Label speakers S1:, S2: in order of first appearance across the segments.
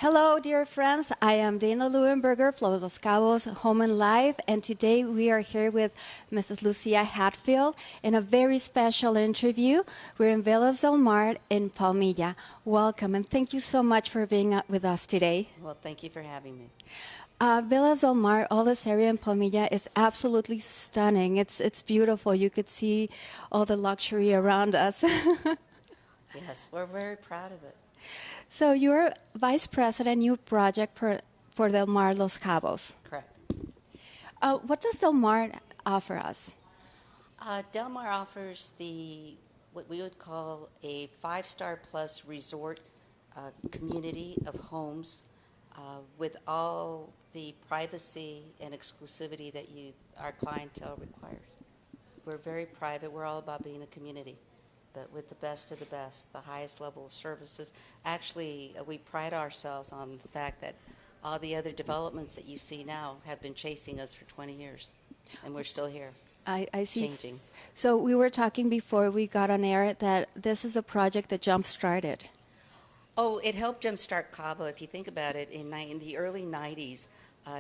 S1: Hello, dear friends. I am Dana Leuenberger from Los Cabos Home Life, and today we are here with Mrs. Lucia Hatfield in a very special interview. We're in Villas del Mar in Palmilla. Welcome, and thank you so much for being with us today.
S2: Well, thank you for having me.
S1: Villas del Mar, all this area in Palmilla is absolutely stunning. It's beautiful. You could see all the luxury around us.
S2: Yes, we're very proud of it.
S1: So you're Vice President, new project for Del Mar Los Cabos.
S2: Correct.
S1: What does Del Mar offer us?
S2: Del Mar offers what we would call a 5-star plus resort community of homes with all the privacy and exclusivity that our clientele requires. We're very private. We're all about being a community, but with the best of the best, the highest level of services. Actually, we pride ourselves on the fact that all the other developments that you see now have been chasing us for 20 years, and we're still here.
S1: I see.
S2: Changing.
S1: So we were talking before we got on air that this is a project that jump-started.
S2: Oh, it helped jumpstart Cabo. If you think about it, in the early 90s,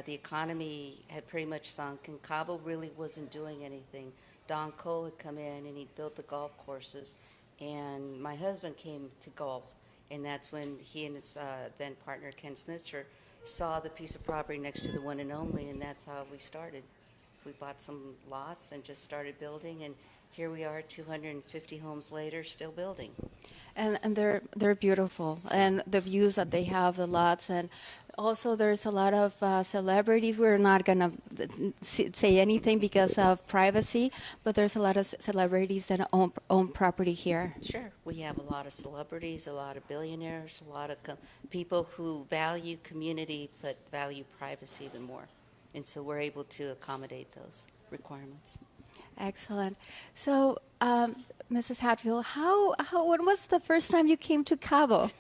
S2: the economy had pretty much sunk, and Cabo really wasn't doing anything. Don Cole had come in, and he'd built the golf courses, and my husband came to golf, and that's when he and his then partner, Ken Snitzer, saw the piece of property next to the one and only, and that's how we started. We bought some lots and just started building, and here we are 250 homes later, still building.
S1: And they're beautiful, and the views that they have, the lots, and also there's a lot of celebrities. We're not going to say anything because of privacy, but there's a lot of celebrities that own property here.
S2: Sure. We have a lot of celebrities, a lot of billionaires, a lot of people who value community but value privacy even more. And so we're able to accommodate those requirements.
S1: Excellent. So, Mrs. Hatfield, when was the first time you came to Cabo?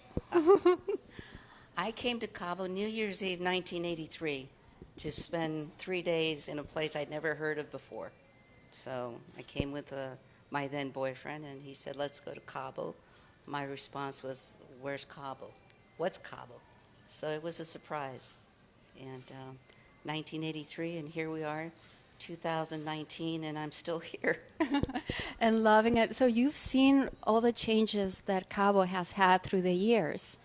S2: I came to Cabo New Year's Eve 1983 to spend 3 days in a place I'd never heard of before. So I came with my then boyfriend, and he said, let's go to Cabo. My response was, where's Cabo? What's Cabo? So it was a surprise. And 1983, and here we are, 2019, and I'm still here.
S1: And loving it. So you've seen all the changes that Cabo has had through the years.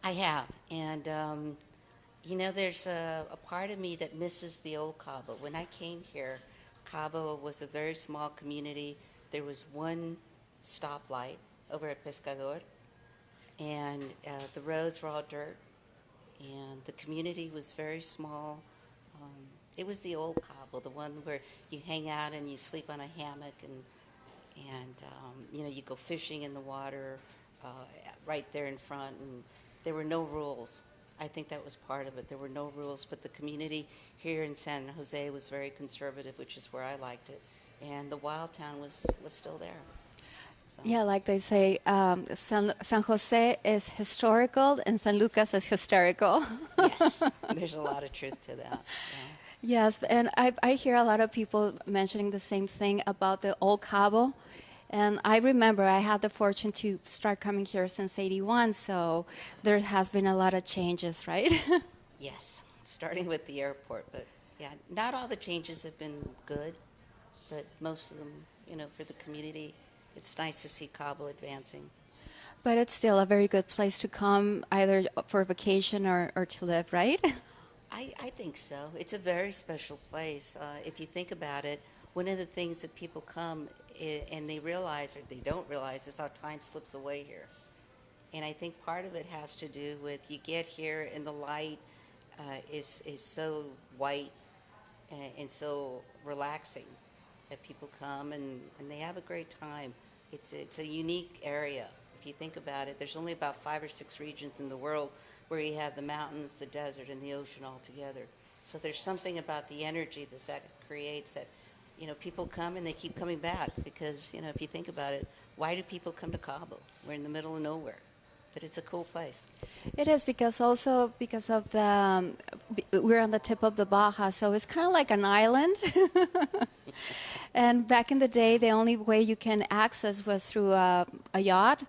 S2: I have, and there's a part of me that misses the old Cabo. When I came here, Cabo was a very small community. There was one stoplight over at Pescador, and the roads were all dirt, and the community was very small. It was the old Cabo, the one where you hang out and you sleep on a hammock, and you go fishing in the water right there in front, and there were no rules. I think that was part of it. There were no rules, but the community here in San Jose was very conservative, which is where I liked it, and the wild town was still there. So.
S1: Yeah, like they say, San Jose is historical and San Lucas is hysterical.
S2: Yes, there's a lot of truth to that. Yeah.
S1: Yes, and I hear a lot of people mentioning the same thing about the old Cabo. And I remember I had the fortune to start coming here since '81, so there has been a lot of changes, right?
S2: Yes, starting with the airport. But yeah, not all the changes have been good, but most of them, for the community, it's nice to see Cabo advancing.
S1: But it's still a very good place to come, either for vacation or to live, right?
S2: I think so. It's a very special place. If you think about it, one of the things that people come and they realize or they don't realize is how time slips away here. And I think part of it has to do with you get here and the light is so white and so relaxing that people come and they have a great time. It's a unique area. If you think about it, there's only about 5 or 6 regions in the world where you have the mountains, the desert, and the ocean all together. So there's something about the energy that creates that, people come and they keep coming back because, if you think about it, why do people come to Cabo? We're in the middle of nowhere, but it's a cool place.
S1: It is because of we're on the tip of the Baja, so it's kind of like an island. And back in the day, the only way you can access was through a yacht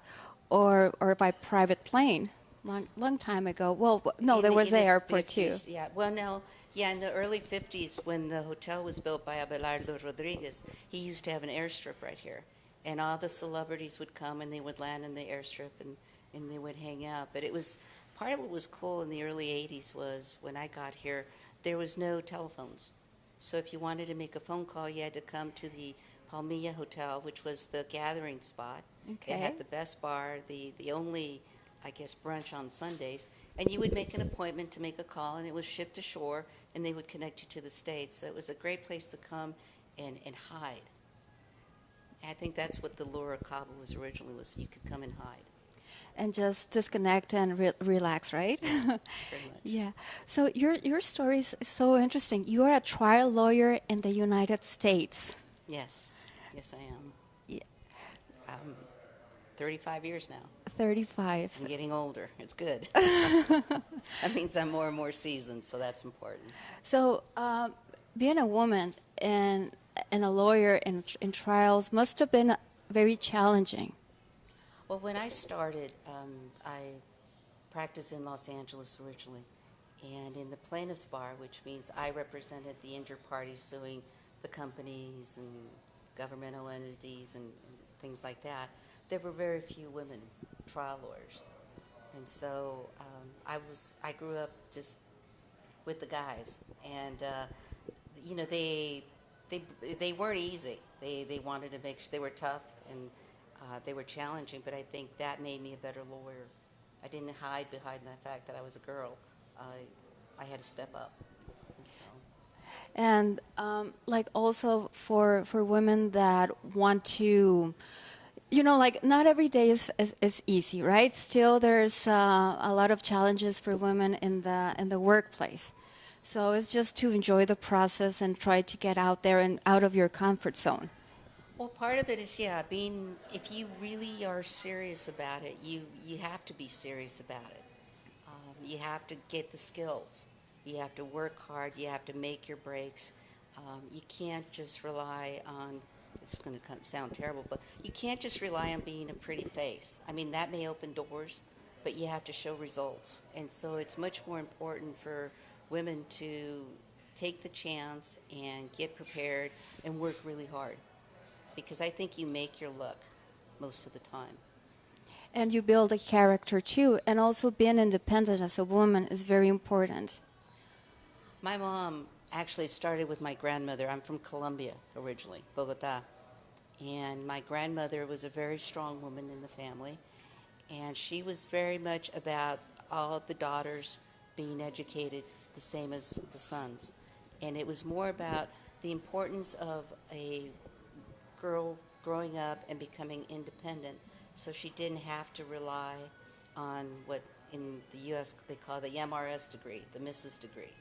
S1: or by private plane. long time ago. Well, no, there was
S2: In
S1: the
S2: the
S1: airport too.
S2: 50s, yeah. Well, no, yeah, in the early 50s, when the hotel was built by Abelardo Rodriguez, he used to have an airstrip right here. And all the celebrities would come and they would land in the airstrip and they would hang out. But it was part of what was cool in the early 80s was when I got here, there was no telephones. So if you wanted to make a phone call, you had to come to the Palmilla Hotel, which was the gathering spot. It
S1: Okay.
S2: had the best bar, the only, I guess, brunch on Sundays. And you would make an appointment to make a call, and it was shipped to shore, and they would connect you to the States. So it was a great place to come and hide. I think that's what the lure of Cabo was originally, was you could come and hide,
S1: And just disconnect and relax, right?
S2: pretty much.
S1: Yeah. So your story is so interesting. You are a trial lawyer in the United States.
S2: Yes, yes I am.
S1: Yeah.
S2: 35 years now.
S1: 35.
S2: I'm getting older. It's good. That means I'm more and more seasoned, so that's important.
S1: So being a woman and a lawyer in trials must have been very challenging.
S2: Well, when I started, I practiced in Los Angeles originally, and in the plaintiff's bar, which means I represented the injured parties suing the companies and governmental entities and things like that. There were very few women trial lawyers, and so I grew up just with the guys, and they they weren't easy. They wanted to make sure they were tough and they were challenging, but I think that made me a better lawyer. I didn't hide behind the fact that I was a girl. I had to step up. And so,
S1: And like also for women that want to, like not every day is easy, right? Still, there's a lot of challenges for women in the workplace. So it's just to enjoy the process and try to get out there and out of your comfort zone.
S2: well, part of it is, yeah, being, if you really are serious about it, you have to be serious about it. You have to get the skills. You have to work hard. You have to make your breaks. You can't just rely on, it's going to sound terrible, but you can't just rely on being a pretty face. I mean, that may open doors, but you have to show results. And so it's much more important for women to take the chance and get prepared and work really hard, because I think you make your luck most of the time.
S1: And you build a character too. And also being independent as a woman is very important.
S2: My mom, actually, it started with my grandmother. I'm from Colombia originally, Bogota. And my grandmother was a very strong woman in the family. And she was very much about all the daughters being educated the same as the sons. And it was more about the importance of a girl growing up and becoming independent, so she didn't have to rely on what in the U.S. they call the MRS degree, the Mrs. degree.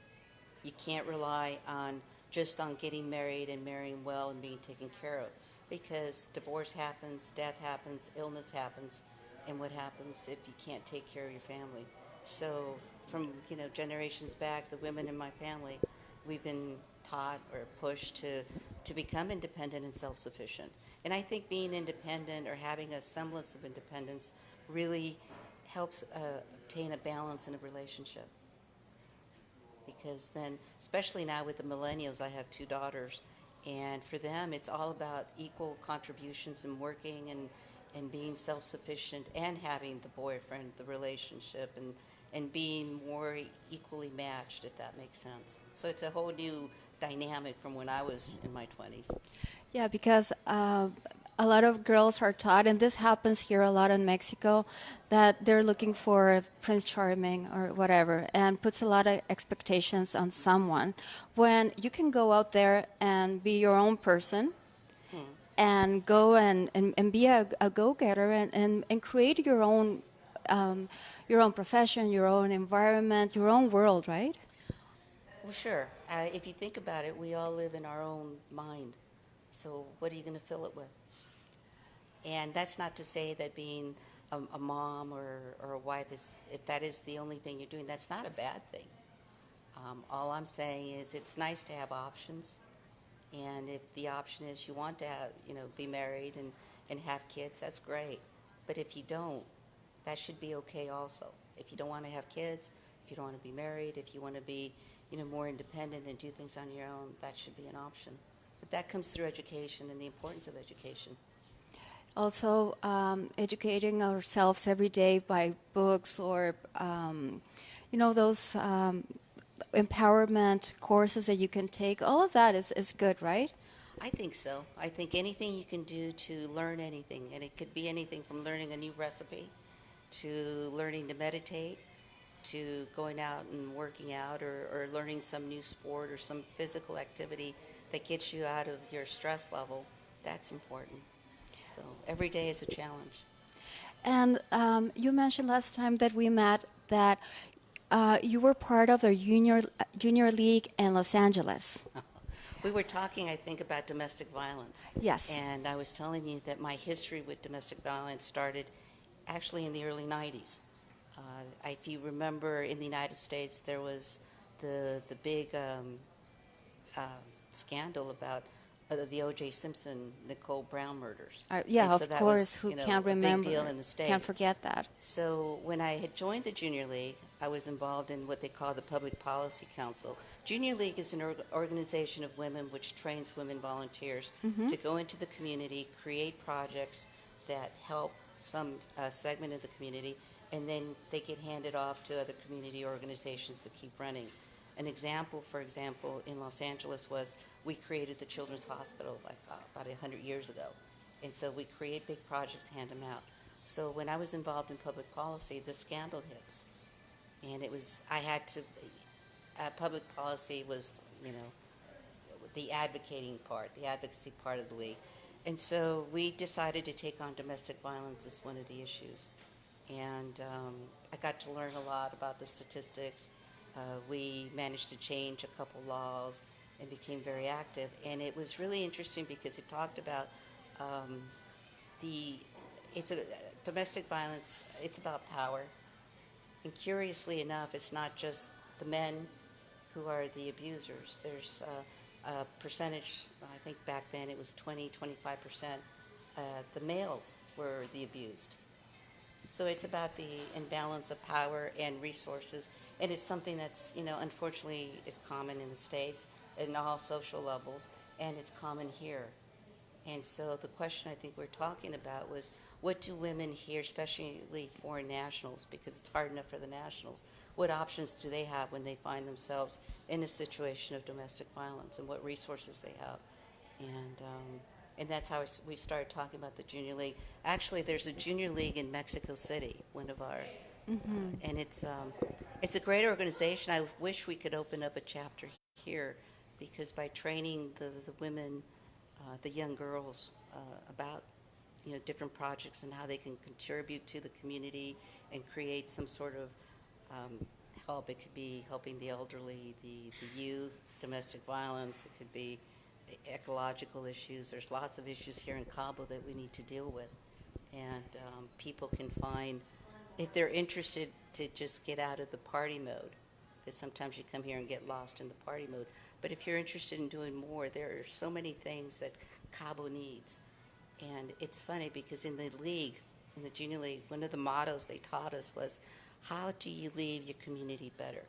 S2: You can't rely on just on getting married and marrying well and being taken care of, because divorce happens, death happens, illness happens, and what happens if you can't take care of your family? So from generations back, the women in my family, we've been taught or pushed to become independent and self-sufficient. And I think being independent or having a semblance of independence really helps obtain a balance in a relationship. Because then, especially now with the millennials, I have two daughters, and for them it's all about equal contributions and working and being self-sufficient and having the boyfriend, the relationship, and being more equally matched, if that makes sense. So it's a whole new dynamic from when I was in my 20s.
S1: Yeah, because a lot of girls are taught, and this happens here a lot in Mexico, that they're looking for Prince Charming or whatever, and puts a lot of expectations on someone, when you can go out there and be your own person and go and be a go-getter and create your own profession, your own environment, your own world, right?
S2: Well, sure. If you think about it, we all live in our own mind. So what are you going to fill it with? And that's not to say that being a mom or a wife is, if that is the only thing you're doing, that's not a bad thing. All I'm saying is it's nice to have options. And if the option is you want to have, be married and have kids, that's great. But if you don't, that should be okay also. If you don't want to have kids, if you don't want to be married, if you want to be, more independent and do things on your own, that should be an option. But that comes through education and the importance of education.
S1: Also, educating ourselves every day by books or, those empowerment courses that you can take. All of that is good, right?
S2: I think so. I think anything you can do to learn anything, and it could be anything from learning a new recipe to learning to meditate to going out and working out or learning some new sport or some physical activity that gets you out of your stress level, that's important. So every day is a challenge.
S1: And you mentioned last time that we met that you were part of the junior league in Los Angeles.
S2: We were talking, I think, about domestic violence.
S1: Yes.
S2: And I was telling you that my history with domestic violence started actually in the early 90s. If you remember, in the United States, there was the big scandal about the O.J. Simpson, Nicole Brown murders.
S1: Yeah,
S2: and so
S1: of
S2: that
S1: course.
S2: was,
S1: Who can't remember?
S2: a big deal in the States.
S1: Can't forget that.
S2: So when I had joined the Junior League, I was involved in what they call the Public Policy Council. Junior League is an organization of women which trains women volunteers to go into the community, create projects that help some segment of the community, and then they get handed off to other community organizations to keep running. An example, for example, in Los Angeles was we created the Children's Hospital like about 100 years ago. And so we create big projects, hand them out. So when I was involved in public policy, the scandal hits. And I had to, public policy was, the advocating part, the advocacy part of the league. And so we decided to take on domestic violence as one of the issues. And I got to learn a lot about the statistics. We managed to change a couple laws and became very active. And it was really interesting because it talked about domestic violence, it's about power. And curiously enough, it's not just the men who are the abusers. There's a percentage, I think back then it was 20, 25%, the males were the abused. So it's about the imbalance of power and resources, and it's something that's, unfortunately is common in the States in all social levels, and it's common here. And so the question I think we're talking about was, what do women here, especially foreign nationals, because it's hard enough for the nationals, what options do they have when they find themselves in a situation of domestic violence, and what resources they have? And that's how we started talking about the Junior League. Actually, there's a Junior League in Mexico City, one of our, and it's a great organization. I wish we could open up a chapter here, because by training the women, the young girls about different projects and how they can contribute to the community and create some sort of help. It could be helping the elderly, the youth, domestic violence. It could be ecological issues. There's lots of issues here in Cabo that we need to deal with. And people can find, if they're interested, to just get out of the party mode, because sometimes you come here and get lost in the party mode. But if you're interested in doing more, there are so many things that Cabo needs. And it's funny because in the league, in the Junior League, one of the mottos they taught us was, how do you leave your community better?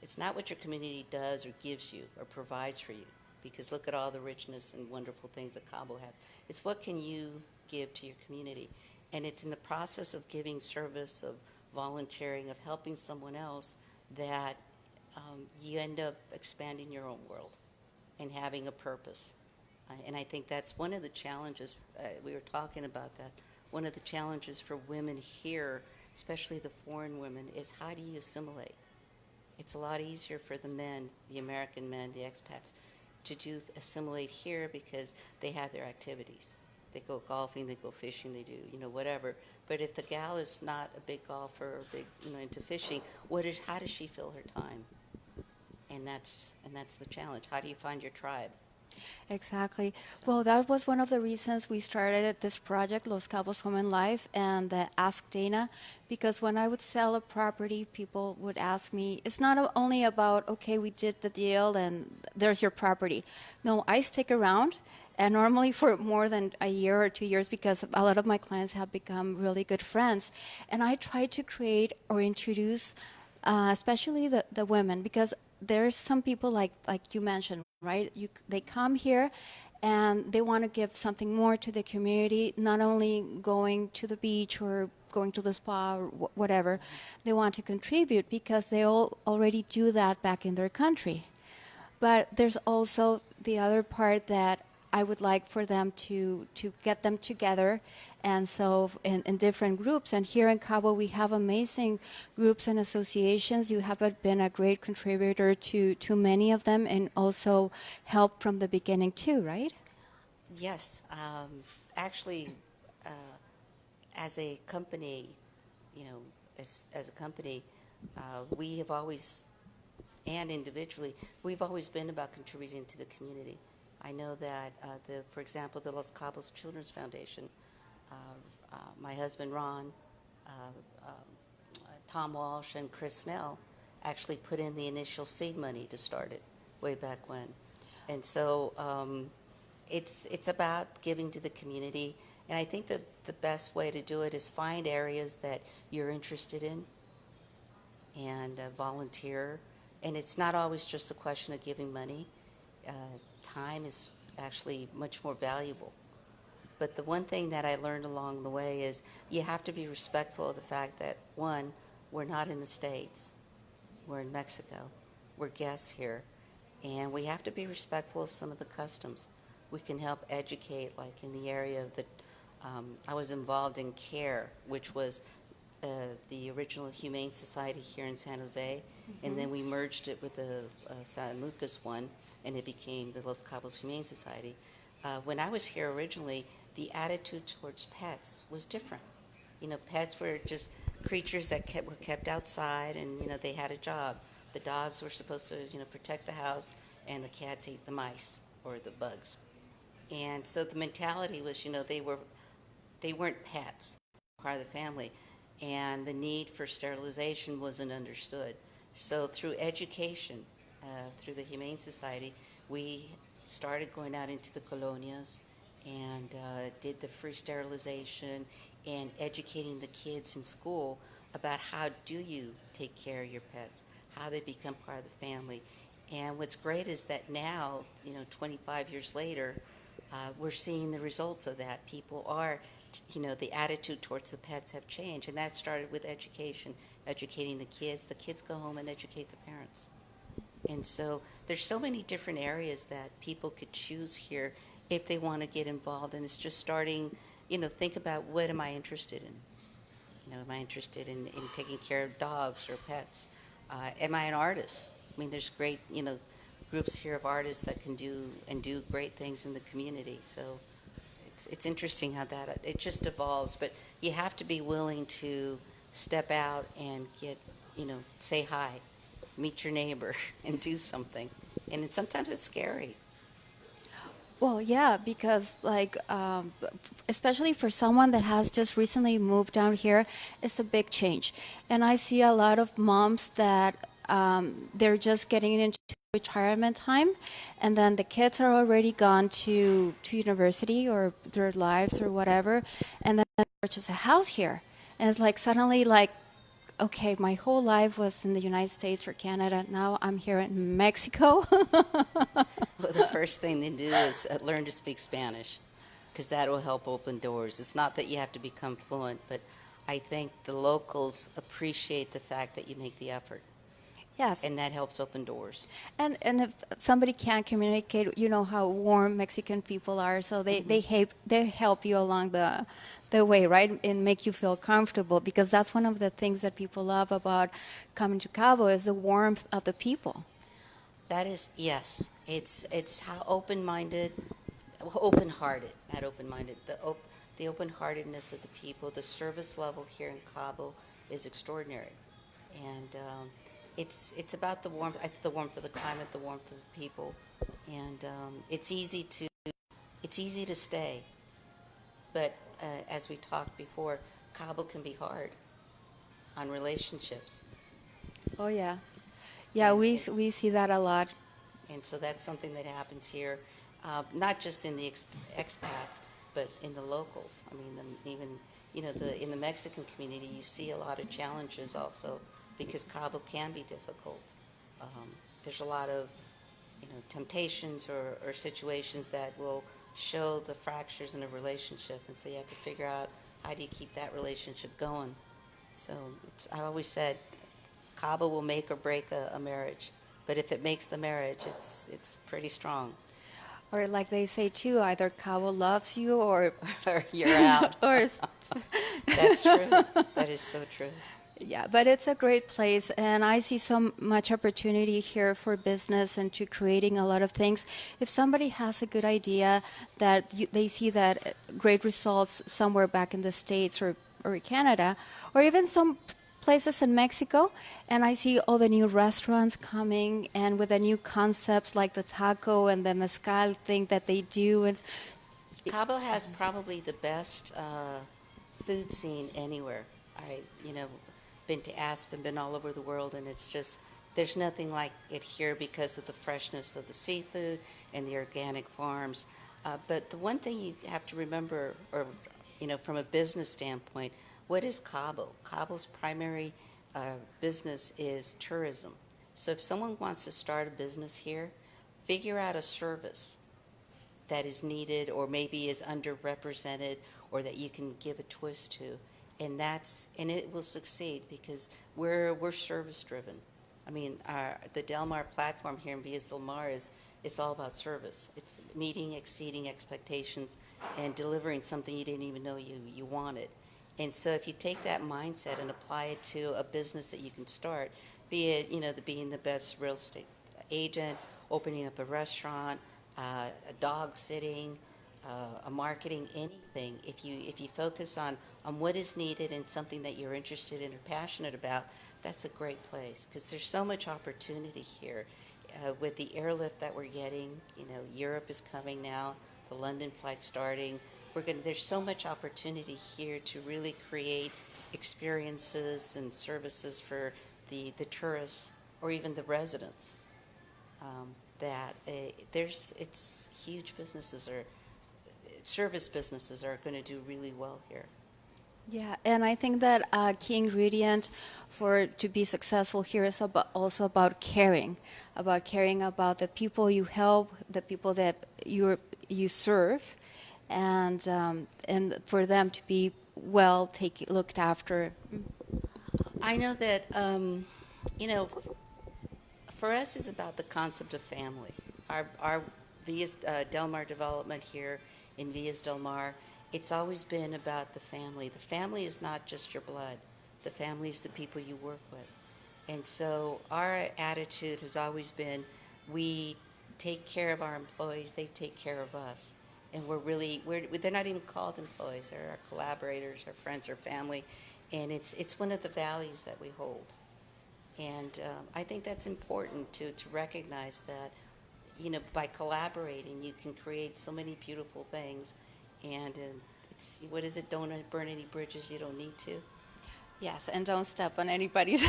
S2: It's not what your community does or gives you or provides for you, because look at all the richness and wonderful things that Cabo has. It's what can you give to your community. And it's in the process of giving service, of volunteering, of helping someone else, that you end up expanding your own world and having a purpose. And I think that's one of the challenges, we were talking about that, one of the challenges for women here, especially the foreign women, is how do you assimilate? It's a lot easier for the men, the American men, the expats, to assimilate here because they have their activities. They go golfing, they go fishing, they do, whatever. But if the gal is not a big golfer or big, into fishing, how does she fill her time? And that's the challenge. How do you find your tribe?
S1: Exactly. Well, that was one of the reasons we started this project, Los Cabos Home Life, and Ask Dana, because when I would sell a property, people would ask me, it's not only about, okay, we did the deal and there's your property. No, I stick around and normally for more than a year or 2 years, because a lot of my clients have become really good friends. And I try to create or introduce, especially the women, because there's some people like you mentioned, right? They come here and they want to give something more to the community, not only going to the beach or going to the spa or whatever. They want to contribute because they all already do that back in their country. But there's also the other part that I would like for them to get them together, and so in different groups. And here in Cabo, we have amazing groups and associations. You have been a great contributor to many of them, and also help from the beginning too, right?
S2: Yes. Actually, uh, as a company, you know, as a company, we have always, and individually, we've always been about contributing to the community. I know that, for example, the Los Cabos Children's Foundation, uh, my husband Ron, uh, um, Tom Walsh, and Chris Snell actually put in the initial seed money to start it way back when. And so it's about giving to the community. And I think that the best way to do it is find areas that you're interested in and volunteer. And it's not always just a question of giving money. Uh, Time is actually much more valuable. But the one thing that I learned along the way is you have to be respectful of the fact that, one, we're not in the States. We're in Mexico. We're guests here. And we have to be respectful of some of the customs. We can help educate, like in the area of the, I was involved in CARE, which was the original Humane Society here in San Jose, and then we merged it with the San Lucas one, and it became the Los Cabos Humane Society. When I was here originally, the attitude towards pets was different. You know, pets were just creatures that were kept outside, and you know they had a job. The dogs were supposed to, you know, protect the house, and the cats ate the mice or the bugs. And so the mentality was, you know, they weren't pets, part of the family, and the need for sterilization wasn't understood. So through education, through the Humane Society, we started going out into the colonias and did the free sterilization and educating the kids in school about how do you take care of your pets, how they become part of the family. And what's great is that now, you know, 25 years later, we're seeing the results of that. People are, you know, the attitude towards the pets have changed, and that started with education, educating the kids. The kids go home and educate the parents. And so there's so many different areas that people could choose here if they want to get involved. And it's just starting, you know, think about what am I interested in? You know, am I interested in taking care of dogs or pets? Am I an artist? I mean, there's great, you know, groups here of artists that can do great things in the community. So it's interesting how that it just evolves. But you have to be willing to step out and get, you know, say hi, meet your neighbor, and do something. And sometimes it's scary.
S1: Well, yeah, because especially for someone that has just recently moved down here, it's a big change. And I see a lot of moms that they're just getting into retirement time, and then the kids are already gone to university or their lives or whatever, and then they purchase a house here, and it's like suddenly like, okay, my whole life was in the United States or Canada. Now I'm here in Mexico.
S2: Well, the first thing they do is learn to speak Spanish, because that will help open doors. It's not that you have to become fluent, but I think the locals appreciate the fact that you make the effort,
S1: Yes.
S2: and that helps open doors.
S1: And if somebody can't communicate, you know how warm Mexican people are, so they help you along the way, right, and make you feel comfortable, because that's one of the things that people love about coming to Cabo is the warmth of the people.
S2: That is, yes. It's how open-minded, open-hearted, not open-minded. The open-heartedness of the people, the service level here in Cabo is extraordinary, and it's about the warmth of the climate, the warmth of the people, and it's easy to stay. But as we talked before, Cabo can be hard on relationships,
S1: Oh yeah, yeah,
S2: and
S1: we see that a lot.
S2: and so that's something that happens here. not just in the expats, but in the locals. I mean, even in the Mexican community, you see a lot of challenges also because Cabo can be difficult. Um, there's a lot of temptations or situations that will show the fractures in a relationship, and so you have to figure out how do you keep that relationship going. So I always said Cabo will make or break a marriage, but if it makes the marriage, it's pretty strong.
S1: Or like they say too, either Cabo loves you or
S2: Or you're out.
S1: or
S2: That's true. That is so true.
S1: yeah, but it's a great place, and I see so much opportunity here for business and to creating a lot of things. If somebody has a good idea that they see that great results somewhere back in the States or Canada, or even some places in Mexico, and I see all the new restaurants coming and with the new concepts like the taco and the mezcal thing that they do. And
S2: Cabo has probably the best food scene anywhere. I, been to Aspen, been all over the world, and it's just, there's nothing like it here because of the freshness of the seafood and the organic farms. But the one thing you have to remember, or, from a business standpoint, what is Cabo? Cabo's primary business is tourism. So if someone wants to start a business here, figure out a service that is needed or maybe is underrepresented or that you can give a twist to, and it will succeed because we're service driven. I mean, the Del Mar platform here in Villas Del Mar is all about service. It's meeting, exceeding expectations, and delivering something you didn't even know you wanted. And so if you take that mindset and apply it to a business that you can start, be it being the best real estate agent, opening up a restaurant, a dog sitting, a marketing, anything. If you focus on what is needed and something that you're interested in or passionate about, that's a great place because there's so much opportunity here. With the airlift that we're getting, Europe is coming now, the London flight starting. There's so much opportunity here to really create experiences and services for the tourists or even the residents. It's huge businesses or service businesses are going to do really well here.
S1: yeah, and I think that a key ingredient to be successful here is also about caring about the people you help, the people that you serve, and for them to be looked after.
S2: I know that for us it's about the concept of family. Our Villas Del Mar development here in Villas Del Mar, it's always been about the family. The family is not just your blood. The family is the people you work with. And so our attitude has always been we take care of our employees, they take care of us. And they're not even called employees, they're our collaborators, our friends, our family. And it's one of the values that we hold. And I think that's important to recognize that, by collaborating, you can create so many beautiful things. And what is it? Don't burn any bridges you don't need to.
S1: Yes, and don't step on anybody's.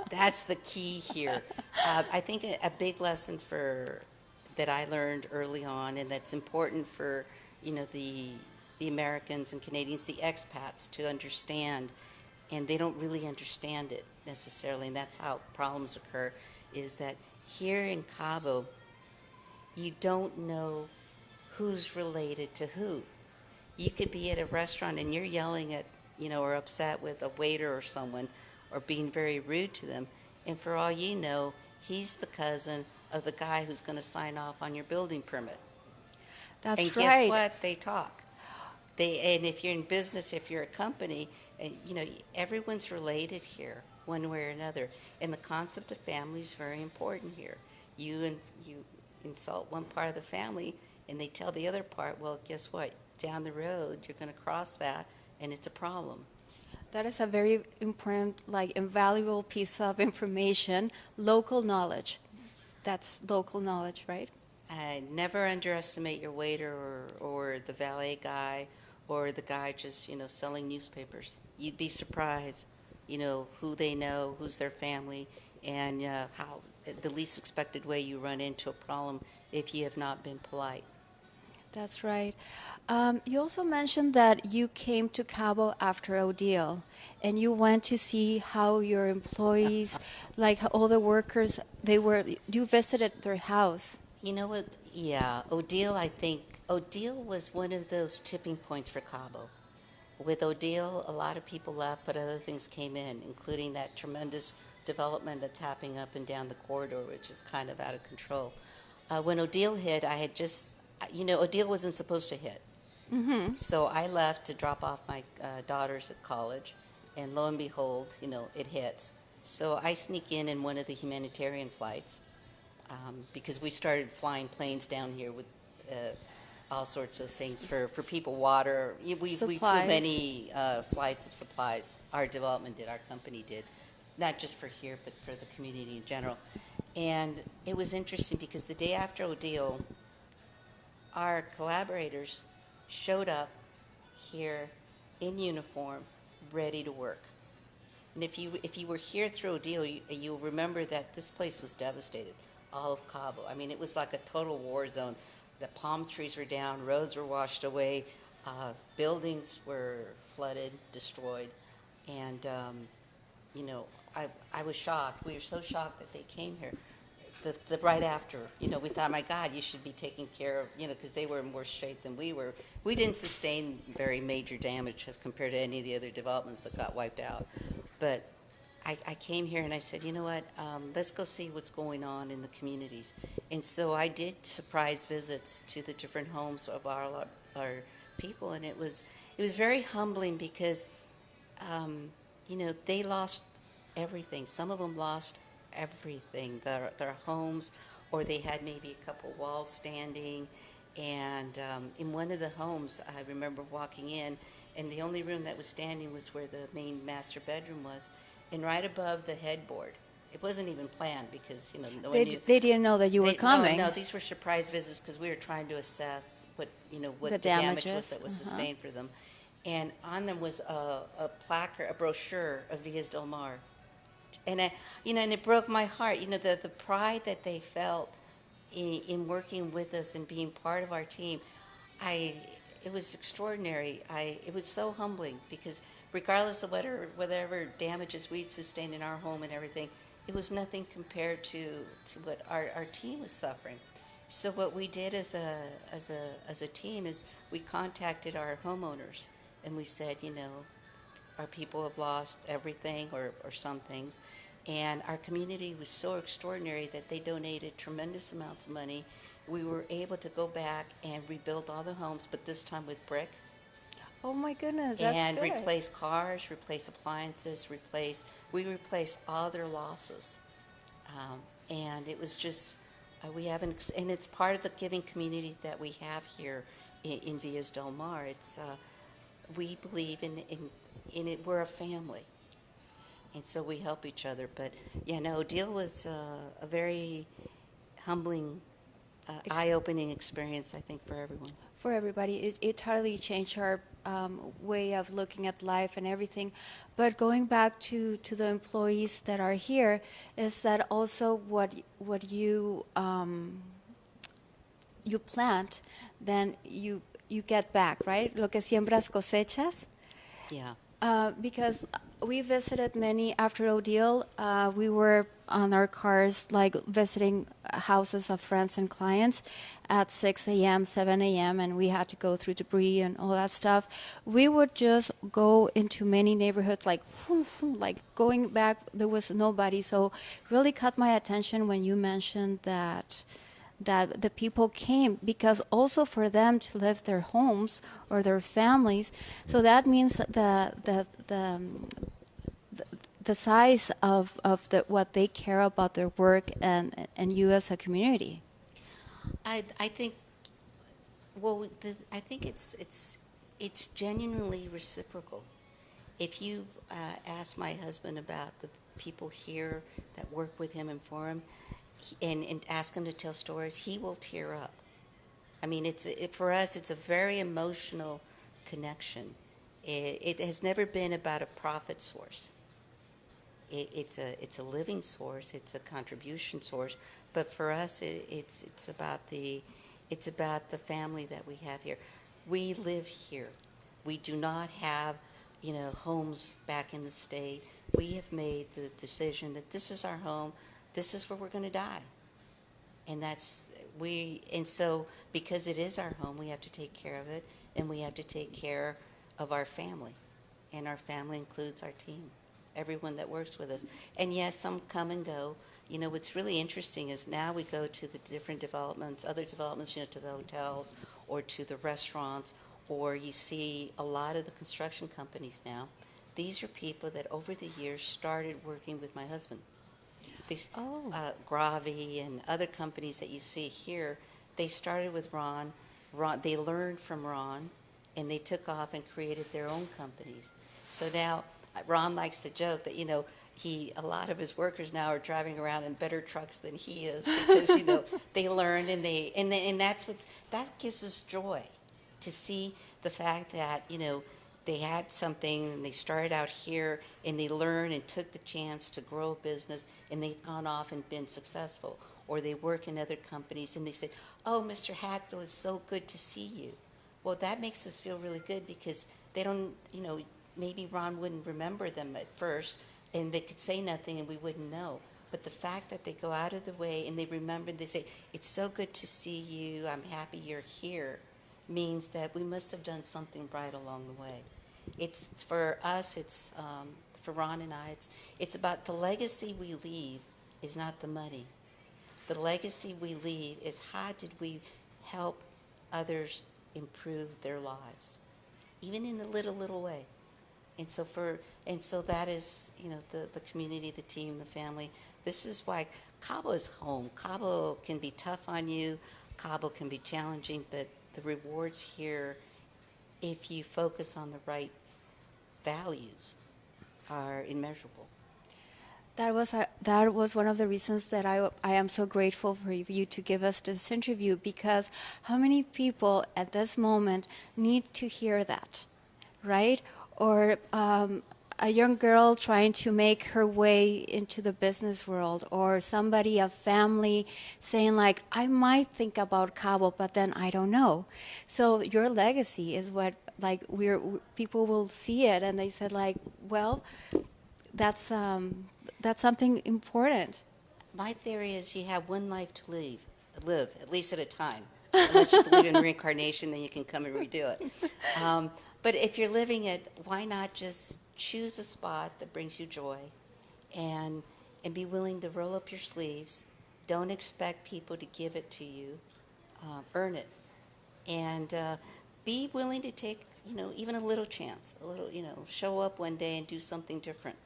S2: That's the key here. I think a big lesson that I learned early on, and that's important for the Americans and Canadians, the expats, to understand, and they don't really understand it necessarily, and that's how problems occur, is that here in Cabo, you don't know who's related to who. You could be at a restaurant and you're yelling at, or upset with a waiter or someone or being very rude to them, and for all you know, he's the cousin of the guy who's going to sign off on your building permit.
S1: That's
S2: and
S1: right.
S2: Guess what? They talk. And if you're in business, if you're a company, and everyone's related here, one way or another. And the concept of family is very important here. You insult one part of the family, and they tell the other part, well, guess what? Down the road, you're going to cross that, and it's a problem.
S1: That is a very important, invaluable piece of information. Local knowledge. That's local knowledge, right?
S2: Never underestimate your waiter or the valet guy or the guy just, selling newspapers. You'd be surprised, who they know, who's their family, and how the least expected way you run into a problem if you have not been polite.
S1: That's right. You also mentioned that you came to Cabo after Odile, and you went to see how your employees, like how all the workers, you visited their house.
S2: You know what? Yeah, Odile, I think Odile was one of those tipping points for Cabo. With Odile, a lot of people left, but other things came in, including that tremendous development that's happening up and down the corridor, which is kind of out of control. When Odile hit, I had just, Odile wasn't supposed to hit.
S1: Mm-hmm.
S2: So I left to drop off my daughters at college, and lo and behold, it hits. So I sneak in one of the humanitarian flights because we started flying planes down here with all sorts of things for people, water. We flew
S1: Supplies.
S2: many flights of supplies. Our development did, our company did, not just for here, but for the community in general. And it was interesting because the day after Odile, our collaborators showed up here in uniform, ready to work. And if you were here through Odile, you'll remember that this place was devastated, all of Cabo. I mean, it was like a total war zone. The palm trees were down, roads were washed away, buildings were flooded, destroyed, and I was shocked. We were so shocked that they came here. The right after, we thought, my God, you should be taking care of, because they were in worse shape than we were. We didn't sustain very major damage as compared to any of the other developments that got wiped out. But I came here and I said, you know what, let's go see what's going on in the communities. And so I did surprise visits to the different homes of our people, and it was very humbling because, they lost everything. Some of them lost everything, their homes, or they had maybe a couple walls standing. And in one of the homes, I remember walking in, and the only room that was standing was where the main master bedroom was, and right above the headboard. It wasn't even planned because no one knew.
S1: They didn't know that you were coming.
S2: No, these were surprise visits because we were trying to assess what
S1: The
S2: damage was
S1: damages.
S2: that was sustained for them. And on them was a placard, a brochure of Villas Del Mar. And and it broke my heart. The pride that they felt in working with us and being part of our team. It was extraordinary. It was so humbling because regardless of whatever damages we sustained in our home and everything, it was nothing compared to what our team was suffering. So what we did as a team is we contacted our homeowners and we said, our people have lost everything or some things. And our community was so extraordinary that they donated tremendous amounts of money. We were able to go back and rebuild all the homes, but this time with brick.
S1: Oh my goodness, that's
S2: And
S1: good.
S2: replace cars, replace appliances, we replaced all their losses. And it was just, and it's part of the giving community that we have here in Villas Del Mar. It's, we believe in it, we're a family. And so we help each other. But, Odile was a very humbling, eye-opening experience, I think, for everyone.
S1: For everybody, it totally changed our way of looking at life and everything. But going back to the employees that are here, is that also what you you plant, then you get back, right? Lo que siembras cosechas.
S2: Yeah.
S1: Because we visited many after Odile. We were on our cars, like visiting houses of friends and clients at 6 a.m., 7 a.m., and we had to go through debris and all that stuff. We would just go into many neighborhoods, like going back, there was nobody. So really caught my attention when you mentioned that the people came, because also for them to leave their homes or their families. So that means the size of what they care about their work and you as a community.
S2: I think, I think it's genuinely reciprocal. If you ask my husband about the people here that work with him and for him, and ask him to tell stories, he will tear up. I mean, for us, it's a very emotional connection. It has never been about a profit source. it's a living source, it's a contribution source. But for us, it's about the family that we have here. We live here. We do not have, homes back in the state. We have made the decision that this is our home. This is where we're going to die. And so because it is our home, we have to take care of it, and we have to take care of our family. And our family includes our team, everyone that works with us. And yes, some come and go. What's really interesting is now we go to the different developments, other developments, to the hotels or to the restaurants, or you see a lot of the construction companies now. These are people that over the years started working with my husband. These Gravi and other companies that you see here, they started with Ron. They learned from Ron, and they took off and created their own companies. So now Ron likes to joke that a lot of his workers now are driving around in better trucks than he is because they learned and that gives us joy to see the fact that they had something and they started out here and they learned and took the chance to grow a business, and they've gone off and been successful. Or they work in other companies and they say, "Oh, Mr. Hatfield, it's so good to see you." Well, that makes us feel really good because they don't, maybe Ron wouldn't remember them at first and they could say nothing and we wouldn't know. But the fact that they go out of the way and they remember, they say, "It's so good to see you. I'm happy you're here," means that we must have done something right along the way. It's for us, for Ron and I, it's about the legacy we leave is not the money. The legacy we leave is how did we help others improve their lives, even in a little way. And so that is, the community, the team, the family. This is why Cabo is home. Cabo can be tough on you. Cabo can be challenging, but the rewards here, if you focus on the right values, are immeasurable.
S1: That was one of the reasons that I am so grateful for you to give us this interview, because how many people at this moment need to hear that, right? Or a young girl trying to make her way into the business world, or somebody, a family saying like, "I might think about Cabo, but then I don't know." So your legacy is what, like, people will see it and they said like, well, that's something important.
S2: My theory is you have one life to live at least at a time. Unless you believe in reincarnation, then you can come and redo it. But if you're living it, why not just choose a spot that brings you joy, and be willing to roll up your sleeves. Don't expect people to give it to you. Earn it, and be willing to take even a little chance, show up one day and do something different.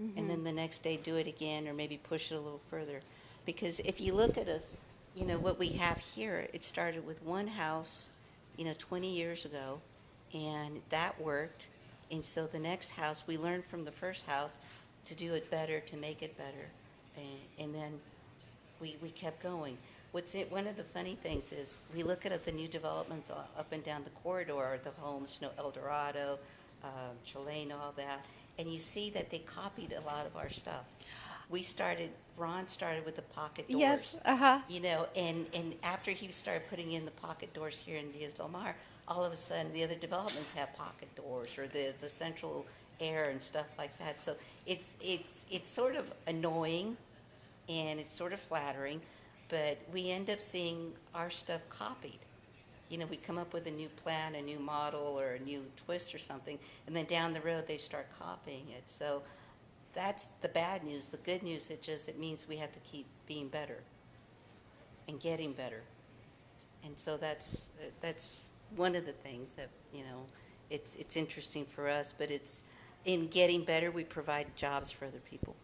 S2: Mm-hmm. And then the next day do it again, or maybe push it a little further. Because if you look at us, what we have here, it started with one house, 20 years ago, and that worked. And so the next house, we learned from the first house to do it better, to make it better. And then we kept going. One of the funny things is we look at the new developments up and down the corridor, the homes, El Dorado, Chileno, all that, and you see that they copied a lot of our stuff. Ron started with the pocket doors.
S1: Yes,
S2: And after he started putting in the pocket doors here in Diaz del Mar, all of a sudden the other developments have pocket doors, or the central air and stuff like that. So it's sort of annoying and it's sort of flattering, but we end up seeing our stuff copied. We come up with a new plan, a new model, or a new twist or something, and then down the road they start copying it. So that's the bad news. The good news, it means we have to keep being better and getting better. And so that's one of the things that, it's interesting for us, but it's in getting better, we provide jobs for other people,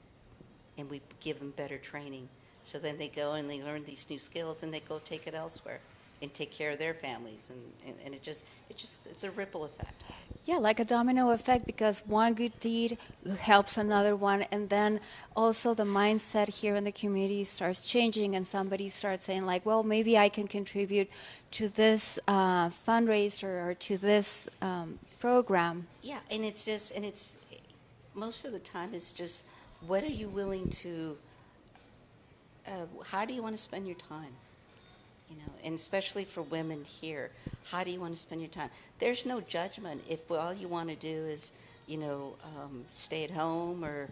S2: and we give them better training. So then they go and they learn these new skills, and they go take it elsewhere and take care of their families, and it's a ripple effect.
S1: Yeah, like a domino effect, because one good deed helps another one, and then also the mindset here in the community starts changing, and somebody starts saying like, well, maybe I can contribute to this fundraiser or to this program.
S2: Yeah, and it's most of the time it's just what are you willing to, how do you want to spend your time? You know, and especially for women here, how do you want to spend your time? There's no judgment if all you want to do is, stay at home or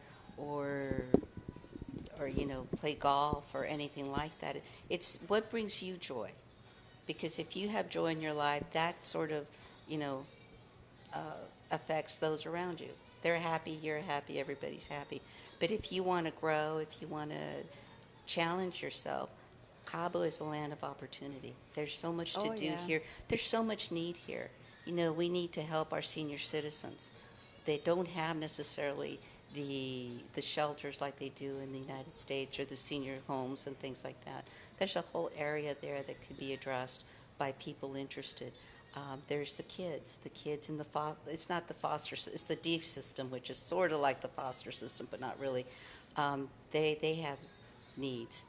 S2: play golf or anything like that. It's what brings you joy, because if you have joy in your life, that sort of, you know, uh, affects those around you. They're happy, you're happy, everybody's happy. But if you want to grow, if you want to challenge yourself, Cabo is the land of opportunity. There's so much to
S1: Oh,
S2: do
S1: yeah.
S2: here. There's so much need here. You know, we need to help our senior citizens. They don't have necessarily the shelters like they do in the United States, or the senior homes and things like that. There's a whole area there that could be addressed by people interested. There's the kids in the it's not the foster, it's the DEEF system, which is sort of like the foster system, but not really. They have needs.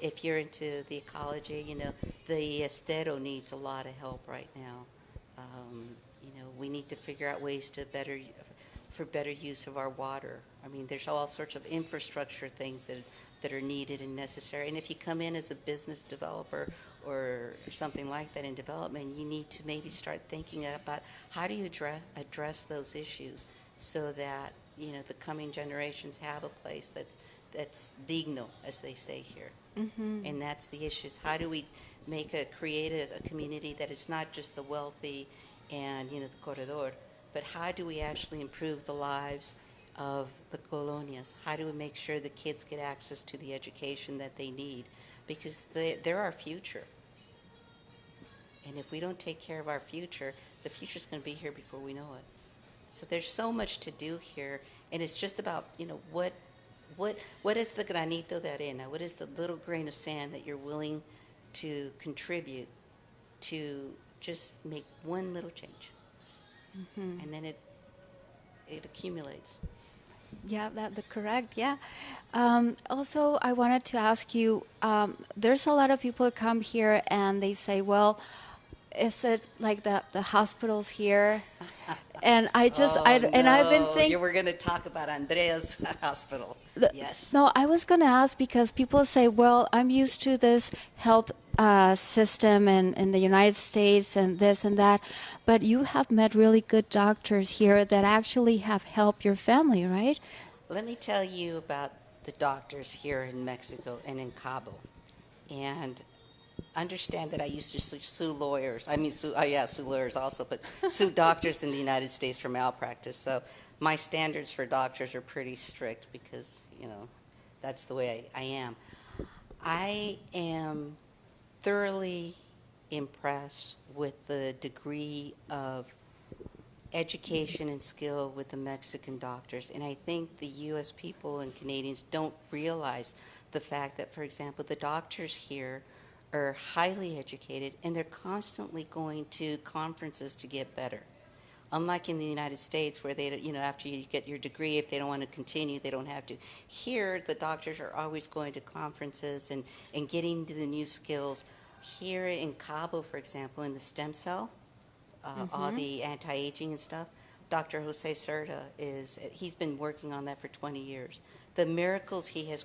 S2: If you're into the ecology, you know, the Estero needs a lot of help right now. We need to figure out ways to for better use of our water. I mean, there's all sorts of infrastructure things that are needed and necessary. And if you come in as a business developer or something like that in development, you need to maybe start thinking about how do you address those issues so that, you know, the coming generations have a place that's digno, as they say here. And that's the issues. How do we create a community that is not just the wealthy and, you know, the corredor, but how do we actually improve the lives of the colonias? How do we make sure the kids get access to the education that they need? Because they're our future. And if we don't take care of our future, the future's going to be here before we know it. So there's so much to do here, and it's just about, you know, what is the granito de arena? What is the little grain of sand that you're willing to contribute to just make one little change? And then it accumulates.
S1: Yeah, that's correct. Yeah. Also, I wanted to ask you. There's a lot of people who come here and they say, "Well, is it like the hospitals here?" And
S2: Oh
S1: I've been
S2: no,
S1: thinking.
S2: you were going to talk about Andrea's hospital. Yes.
S1: No, I was going to ask because people say, well, I'm used to this health system in the United States and this and that, but you have met really good doctors here that actually have helped your family, right?
S2: Let me tell you about the doctors here in Mexico and in Cabo. And understand that I used to sue lawyers. I mean, sue lawyers also, but sue doctors in the United States for malpractice. So my standards for doctors are pretty strict because, you know, that's the way I am. I am thoroughly impressed with the degree of education and skill with the Mexican doctors. And I think the U.S. people and Canadians don't realize the fact that, for example, the doctors here are highly educated and they're constantly going to conferences to get better. Unlike in the United States, where they, you know, after you get your degree, if they don't want to continue, they don't have to. Here, the doctors are always going to conferences and getting to the new skills. Here in Cabo, for example, in the stem cell, all the anti-aging and stuff, Dr. Jose Cerda he's been working on that for 20 years. The miracles he has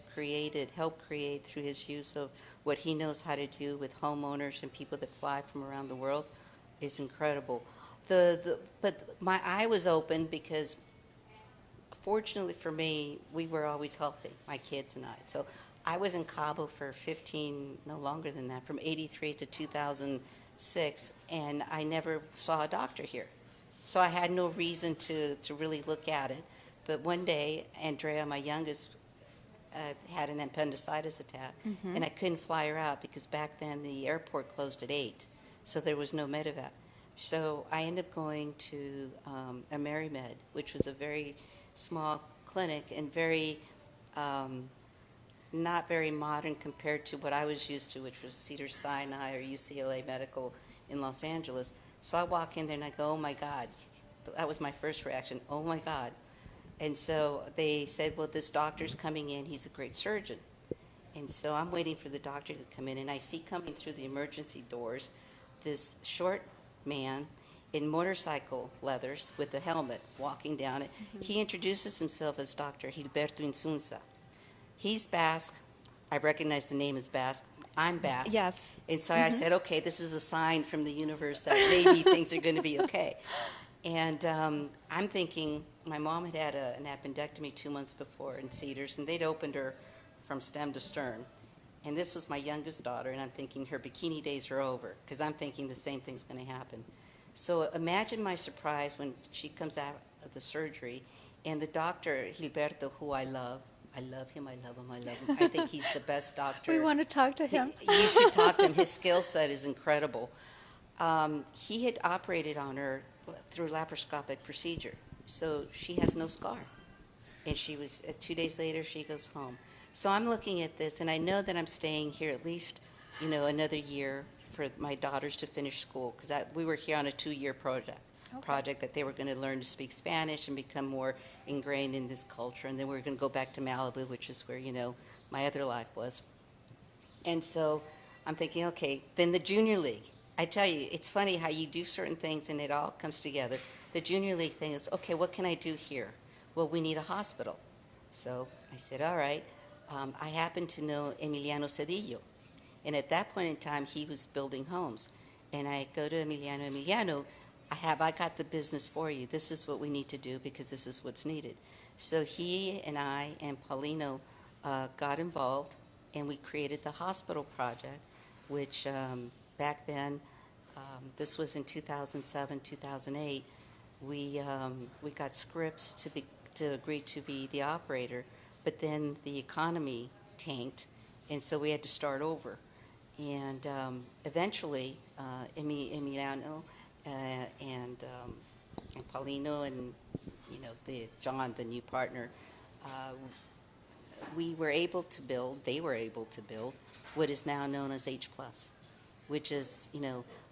S2: helped create through his use of what he knows how to do with homeowners and people that fly from around the world is incredible. But my eye was open because fortunately for me, we were always healthy, my kids and I. So I was in Cabo for 15, no longer than that, from 83 to 2006, and I never saw a doctor here. So I had no reason to really look at it. But one day, Andrea, my youngest, had an appendicitis attack, and I couldn't fly her out because back then the airport closed at 8, so there was no medevac. So I ended up going to a MaryMed, which was a very small clinic and very not very modern compared to what I was used to, which was Cedars-Sinai or UCLA Medical in Los Angeles. So I walk in there and I go, oh my God. That was my first reaction, oh my God. And so they said, well, this doctor's coming in. He's a great surgeon. And so I'm waiting for the doctor to come in, and I see coming through the emergency doors this short man in motorcycle leathers with a helmet walking down it. He introduces himself as Dr. Gilberto Insunza. He's Basque. I recognize the name as Basque. I'm Basque.
S1: Yes.
S2: And so I said, okay, this is a sign from the universe that maybe things are going to be okay. And I'm thinking, my mom had had an appendectomy 2 months before in Cedars, and they'd opened her from stem to stern. And this was my youngest daughter, and I'm thinking her bikini days are over, because I'm thinking the same thing's going to happen. So imagine my surprise when she comes out of the surgery, and the doctor, Gilberto, who I love him, I love him, I love him. I think he's the best doctor.
S1: We want to talk to him.
S2: You should talk to him. His skill set is incredible. He had operated on her through laparoscopic procedure, so she has no scar. And she was, 2 days later, she goes home. So I'm looking at this, and I know that I'm staying here at least, another year for my daughters to finish school, because we were here on a 2-year project that they were going to learn to speak Spanish and become more ingrained in this culture. And then we were going to go back to Malibu, which is where, my other life was. And so I'm thinking, okay, then the junior league. I tell you, it's funny how you do certain things and it all comes together. The junior league thing is, okay, what can I do here? Well, we need a hospital. So I said, all right. I happen to know Emiliano Cedillo. And at that point in time, he was building homes. And I go to Emiliano, I got the business for you. This is what we need to do because this is what's needed. So he and I and Paulino got involved, and we created the hospital project, which back then, this was in 2007, 2008, we got Scripps to agree to be the operator, but then the economy tanked, and so we had to start over. And eventually, Emiliano and Paulino and John, the new partner, they were able to build what is now known as H+, which is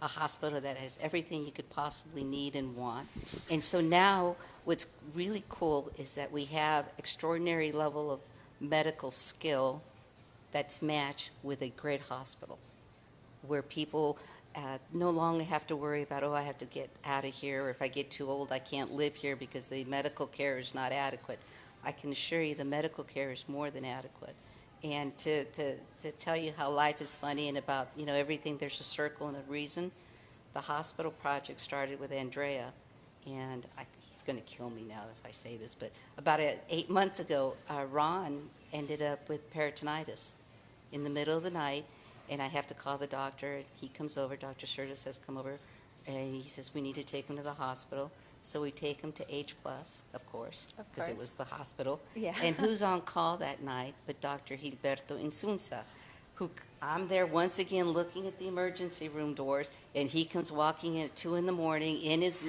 S2: a hospital that has everything you could possibly need and want. And so now what's really cool is that we have extraordinary level of medical skill that's matched with a great hospital, where people no longer have to worry about, I have to get out of here, or if I get too old, I can't live here because the medical care is not adequate. I can assure you the medical care is more than adequate. And to tell you how life is funny and about, everything, there's a circle and a reason. The hospital project started with Andrea, and he's going to kill me now if I say this, but about 8 months ago, Ron ended up with peritonitis in the middle of the night, and I have to call the doctor. He comes over, Dr. Serta says, come over, and he says, we need to take him to the hospital. So we take him to H+, of course, because it was the hospital.
S1: Yeah.
S2: And who's on call that night but Dr. Gilberto Insunza, who I'm there once again looking at the emergency room doors, and he comes walking in at 2 in the morning in his,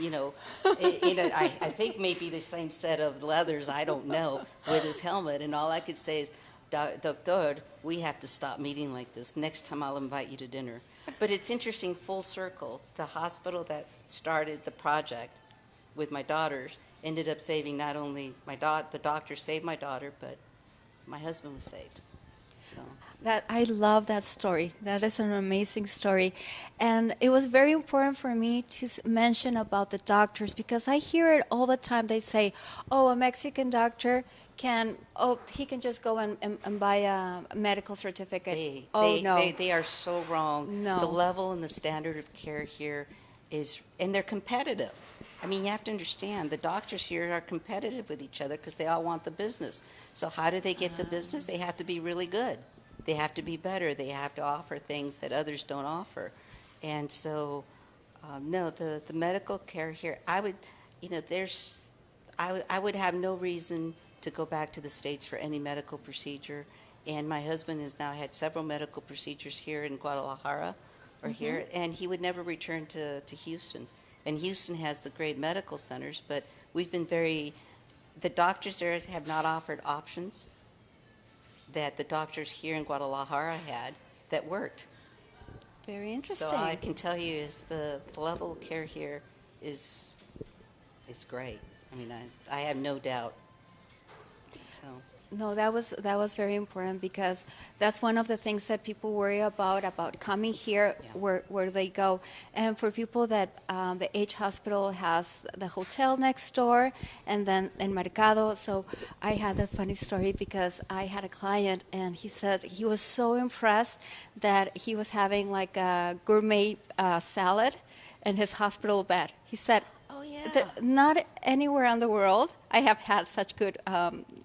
S2: I think maybe the same set of leathers, I don't know, with his helmet. And all I could say is, Doctor, we have to stop meeting like this. Next time I'll invite you to dinner. But it's interesting, full circle. The hospital that started the project with my daughters ended up saving not only the doctor saved my daughter, but my husband was saved. So
S1: I love that story. That is an amazing story. And it was very important for me to mention about the doctors, because I hear it all the time. They say, a Mexican doctor he can just go and buy a medical certificate. No.
S2: They are so wrong.
S1: No.
S2: The level and the standard of care here and they're competitive. I mean, you have to understand, the doctors here are competitive with each other because they all want the business. So how do they get the business? They have to be really good. They have to be better. They have to offer things that others don't offer. And so, the medical care here, I would have no reason to go back to the States for any medical procedure. And my husband has now had several medical procedures here in Guadalajara or here, and he would never return to Houston. And Houston has the great medical centers, but we've been the doctors there have not offered options that the doctors here in Guadalajara had that worked.
S1: Very interesting.
S2: So all I can tell you is the level of care here is great. I mean, I have no doubt. So
S1: No, that was very important because that's one of the things that people worry about coming here,
S2: Yeah.
S1: where they go. And for people that the H hospital has the hotel next door, and then in Mercado. So I had a funny story because I had a client, and he said he was so impressed that he was having like a gourmet salad in his hospital bed. He said,
S2: Oh, yeah.
S1: Not anywhere in the world I have had such good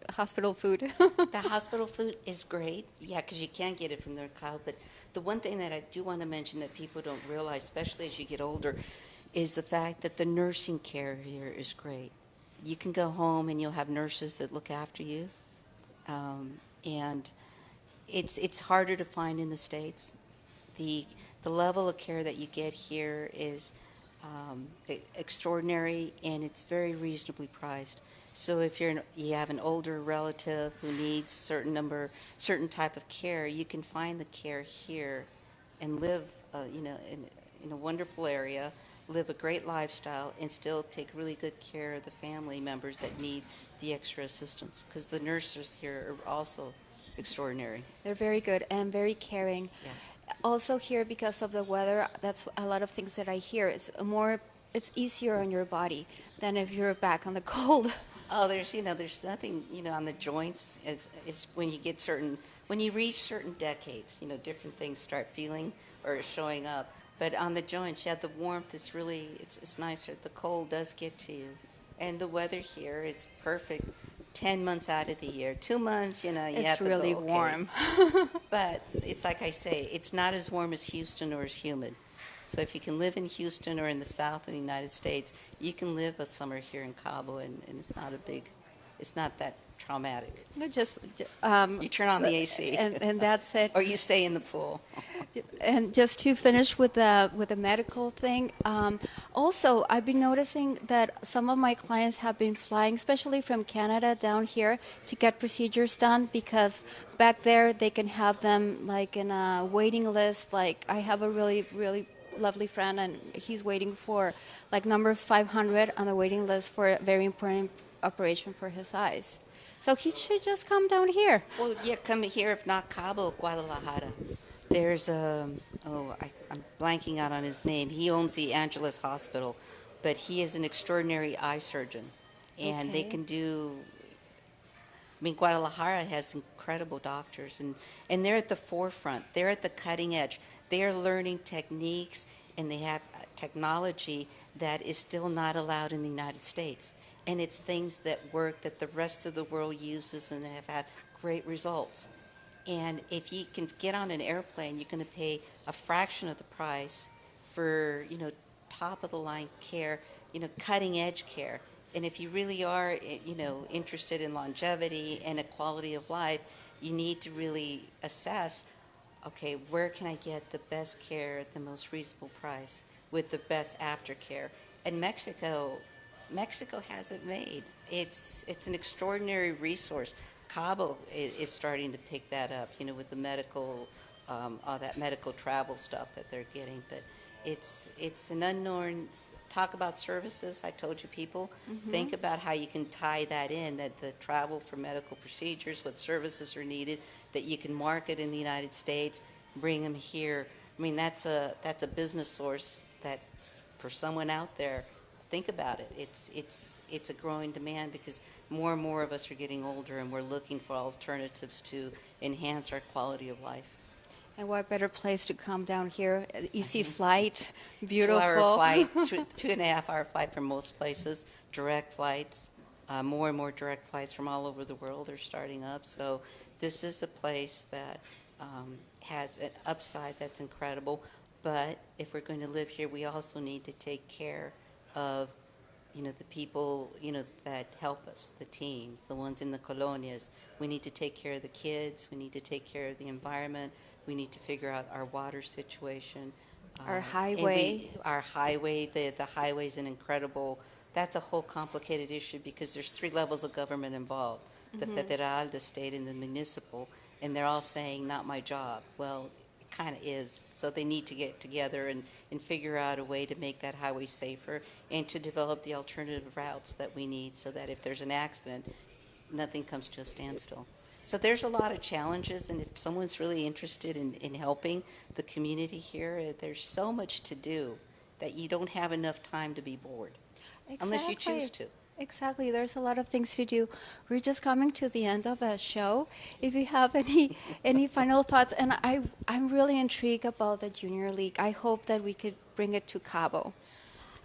S1: hospital food.
S2: The hospital food is great, yeah, because you can't get it from their cow. But the one thing that I do want to mention that people don't realize, especially as you get older, is the fact that the nursing care here is great. You can go home and you'll have nurses that look after you, and it's harder to find in the States. The level of care that you get here is extraordinary, and it's very reasonably priced. So if you have an older relative who needs certain type of care, you can find the care here, and live, in a wonderful area, live a great lifestyle, and still take really good care of the family members that need the extra assistance. Because the nurses here are also extraordinary.
S1: They're very good and very caring.
S2: Yes.
S1: Also here, because of the weather, that's a lot of things that I hear. It's easier on your body than if you're back on the cold.
S2: Oh, there's nothing, on the joints. It's when you reach certain decades, different things start feeling or showing up. But on the joints, yeah, the warmth is really, it's nicer. The cold does get to you. And the weather here is perfect 10 months out of the year. 2 months, you have
S1: It's
S2: to
S1: really
S2: go, okay.
S1: warm.
S2: But it's like I say, it's not as warm as Houston or as humid. So if you can live in Houston or in the south of the United States, you can live a summer here in Cabo, and it's not that traumatic. You turn on the AC,
S1: and that's it.
S2: or you stay in the pool.
S1: And just to finish with the medical thing, also I've been noticing that some of my clients have been flying, especially from Canada down here, to get procedures done, because back there they can have them like in a waiting list. Like I have a really, really lovely friend, and he's waiting for like number 500 on the waiting list for a very important operation for his eyes. So he should just come down here.
S2: Well, yeah, come here, if not Cabo, Guadalajara. There's I'm blanking out on his name. He owns the Angeles Hospital, but he is an extraordinary eye surgeon, and they
S1: Okay.
S2: can do. I mean, Guadalajara has incredible doctors, and they're at the forefront. They're at the cutting edge. They are learning techniques, and they have technology that is still not allowed in the United States. And it's things that work that the rest of the world uses and have had great results. And if you can get on an airplane, you're going to pay a fraction of the price for, top of the line care, cutting edge care. And if you really are, interested in longevity and a quality of life, you need to really assess, okay, where can I get the best care at the most reasonable price with the best aftercare? And Mexico has it made. It's an extraordinary resource. Cabo is starting to pick that up, with the medical, all that medical travel stuff that they're getting. But it's an unknown. Talk about services. I told you, people, think about how you can tie that in, that the travel for medical procedures, what services are needed, that you can market in the United States, bring them here. I mean, that's a business source that for someone out there. Think about it. It's a growing demand because more and more of us are getting older, and we're looking for alternatives to enhance our quality of life.
S1: And what better place to come down here? Easy
S2: Mhm.
S1: flight, beautiful.
S2: 2 hour flight, 2.5 hour flight from most places, direct flights. More and more direct flights from all over the world are starting up. So this is a place that has an upside that's incredible. But if we're going to live here, we also need to take care of the people, that help us, the teams, the ones in the colonias. We need to take care of the kids. We need to take care of the environment. We need to figure out our water situation.
S1: Our
S2: And
S1: highway.
S2: our highway, the highway's an incredible, that's a whole complicated issue because there's 3 levels of government involved, the federal, the state, and the municipal, and they're all saying, not my job. Well, it kind of is. So they need to get together and figure out a way to make that highway safer and to develop the alternative routes that we need so that if there's an accident, nothing comes to a standstill. So there's a lot of challenges, and if someone's really interested in helping the community here, there's so much to do that you don't have enough time to be bored, unless you choose to.
S1: Exactly. There's a lot of things to do. We're just coming to the end of the show. If you have any final thoughts, and I'm really intrigued about the Junior League. I hope that we could bring it to Cabo.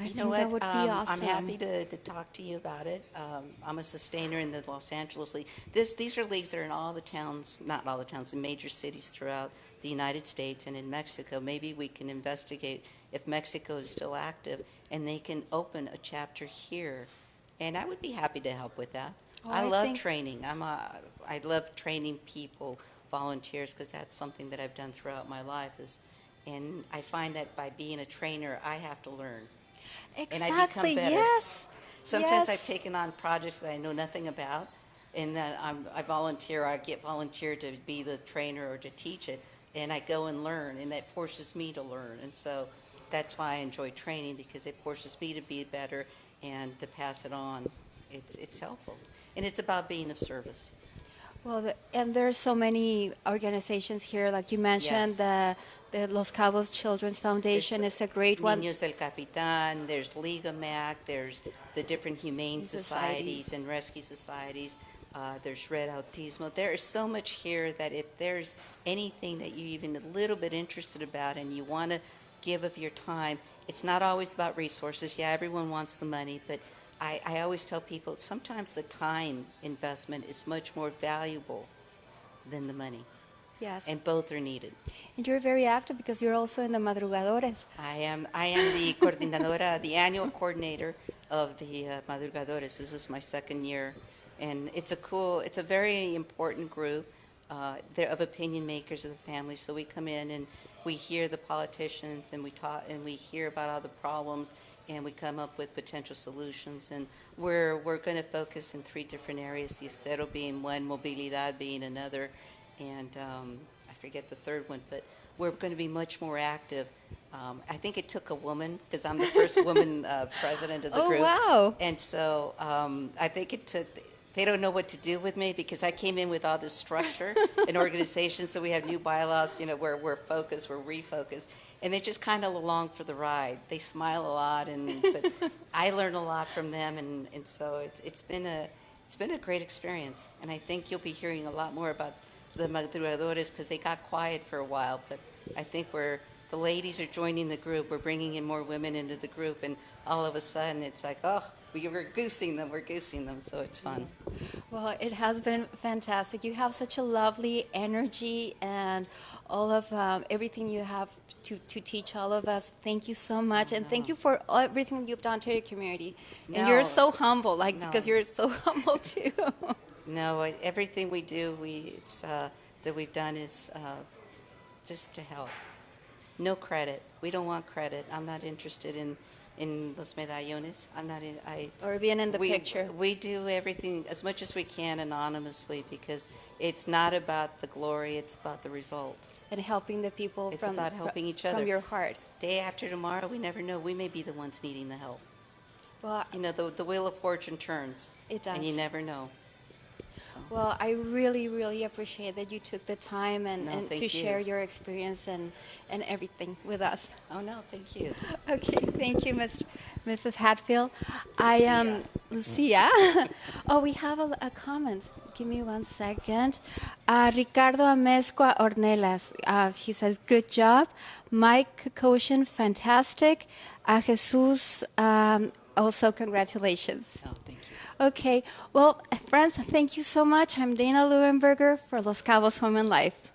S1: I
S2: You know
S1: think
S2: what?
S1: that would be awesome.
S2: I'm happy to talk to you about it. I'm a sustainer in the Los Angeles League. These are leagues that are in all the towns, not all the towns, in major cities throughout the United States and in Mexico. Maybe we can investigate if Mexico is still active and they can open a chapter here. And I would be happy to help with that.
S1: Oh,
S2: I
S1: I
S2: love
S1: think-
S2: training. I love training people, volunteers, because that's something that I've done throughout my life. And I find that by being a trainer, I have to learn. And I become
S1: Exactly.
S2: better.
S1: Yes.
S2: Sometimes
S1: Yes.
S2: I've taken on projects that I know nothing about, and then I volunteer. I get volunteered to be the trainer or to teach it, and I go and learn, and that forces me to learn. And so that's why I enjoy training, because it forces me to be better and to pass it on. It's helpful, and it's about being of service.
S1: Well, and there's so many organizations here, like you mentioned,
S2: Yes.
S1: the Los Cabos Children's Foundation is a great one.
S2: Niños del Capitan, there's Liga Mac, there's the different humane
S1: Societies.
S2: societies and rescue societies, there's Red Autismo. There is so much here that if there's anything that you're even a little bit interested about and you want to give of your time, it's not always about resources. Yeah, everyone wants the money, but I always tell people sometimes the time investment is much more valuable than the money,
S1: Yes.
S2: and both are needed.
S1: And you're very active because you're also in the Madrugadores.
S2: I am the coordinadora, the annual coordinator of the Madrugadores. This is my second year, and it's a very important group. They're of opinion makers of the family. So we come in and we hear the politicians, and we talk and we hear about all the problems, and we come up with potential solutions. And we're going to focus in three different areas: the estero being one, movilidad being another, and I forget the third one, but we're going to be much more active. I think it took a woman, because I'm the first woman president of the
S1: Oh,
S2: group.
S1: wow.
S2: And so I think it took, they don't know what to do with me, because I came in with all this structure and organization. So we have new bylaws, where we're focused, we're refocused. And they just kind of along for the ride. They smile a lot, but I learn a lot from them. And so it's been a great experience. And I think you'll be hearing a lot more about the Madrugadores, because they got quiet for a while. But I think the ladies are joining the group. We're bringing in more women into the group, and all of a sudden it's like, oh, we're goosing them, so it's fun.
S1: Well, it has been fantastic. You have such a lovely energy and all of everything you have to teach all of us. Thank you so much, and thank you for everything you've done to your community. And you're
S2: No.
S1: so humble,
S2: No.
S1: because you're so humble too.
S2: No, everything we do, that we've done is just to help. No credit. We don't want credit. I'm not interested in los medallones. I'm not in.
S1: Or being in the picture.
S2: We do everything as much as we can anonymously, because it's not about the glory. It's about the result.
S1: And helping the people
S2: It's about helping each other.
S1: from your heart.
S2: Day after tomorrow, we never know. We may be the ones needing the help.
S1: Well,
S2: The wheel of fortune turns.
S1: It does.
S2: And you never know. So.
S1: Well, I really, really appreciate that you took the time and
S2: No, thank
S1: to
S2: you.
S1: share your experience and everything with us.
S2: Oh, no, thank you.
S1: Okay, thank you, Mrs. Hatfield. I am Lucia. Oh, we have a comment. Give me 1 second. Ricardo Amezcua Ornelas. He says, good job. Mike Koshin, fantastic. Jesus, also congratulations.
S2: Oh, thank you.
S1: Okay, well, friends, thank you so much. I'm Dana Leuenberger for Los Cabos Home Life.